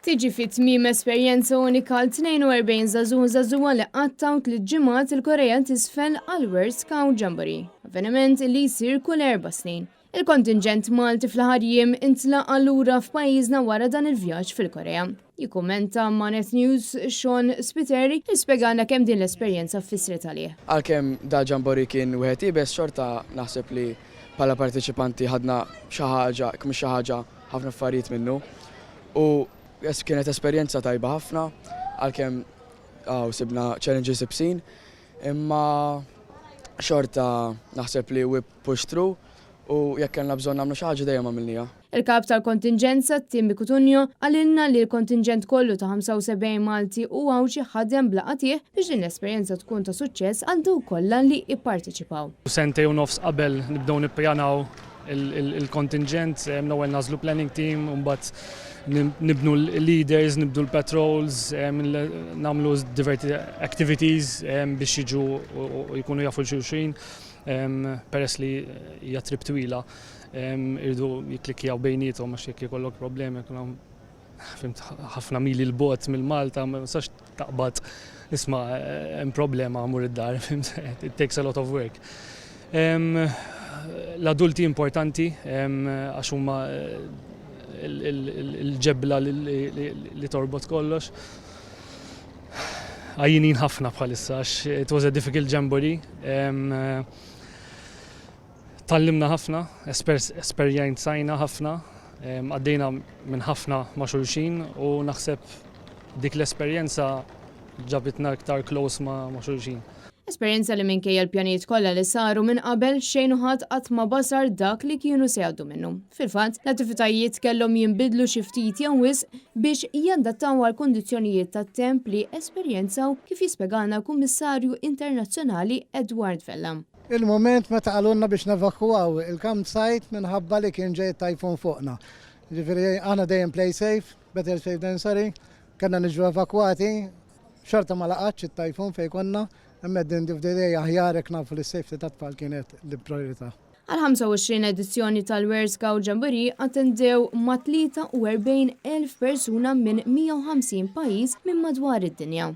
Tiġi fit-tmiem esperjenza unika għal 42 żagħżugħa li qattaw 3 ġimgħat il-Korea t'isfel għal World Scout Jamboree, avveniment li jsir kull 4 snin. Il-kontingent Malti fl-ħarjiem intlaq allura f'pajjiżna wara dan il-vjaġġ fil-Korea. Jikkummenta ma' Net News Sean Spiteri jispjegana kemm din l-esperjenza fissret għalih. Għalkemm da Jamboree kien wieħed ibes xorta naħseb li bħala partiċipanti ħadna xi ħaġa ħafna affarijiet minnu u kienet esperjenza tajba ħafna għalkemm sibna challenges ibsin imma xorta naħseb li we push through u jekk kellna bżonn nagħmlu xi ħaġa dejjem għamilniha. Il-kap tal-kontingenza Tim Kutunjo għalilna li l-kontingent kollu ta' 75 Malti u xi ħadem bla qatih biex din l-esperjenza tkun ta' suċċess għal dawk kollha li jipparteċipaw. Sentej u nofs qabel nibdew nippjanaw il-kontingent, l-ewwel nażlu planning team, u mbagħad nibnu l-leaders, nibdu l-patrols, nagħmlu diverti activities biex jiġu u jkunu jafu l-xulxin. Peress li hija trip twila, irdu jiklikjaw bejnietom għax jekk jkollok problemi, ħafna mili l-bot mill-Malta, ma sax taqbad isma' hemm problema mur id-dar, it takes a lot of work. L-adulti importanti għax huma il-ġebla li torbot kollox. Għajjinin ħafna bħalissa għax it was a difficult jamboree. Tallimna ħafna, esperjenzajna ħafna, għaddejna minn ħafna ma' xulxin u naħseb dik l-esperjenza ġabitna iktar close ma' xulxin. Esperjenza li minkejja l-pjanijiet kollha li saru minn qabel xejn ħadd qatt ma basar dak li kienu se jgħaddu minnu. Fil-fatt, l-attivitajiet kellhom jinbidlu xi ftit jew wisq biex jadattaw għal kundizzjonijiet tat-temp li esperjenzaw kif jispjegana Kummissarju Internazzjonali Edward Vella. Il-moment meta qalulna biex nevakwaw il-campsite minħabba li kien ġej tajfun fuqna. Ġifieri aħna dejjem play safe, better safe than sorry, kellna niġu evakwati, xorta ma laqatx it-tajfun fejn konna. Imma din difdej aħjarek nafu li s-safety tat-tfal kienet l-priorità. Għal-25 edizzjoni tal-World Scout Jamboree attendew ma' 43,000 persuna minn 150 pajjiż minn madwar id-dinja.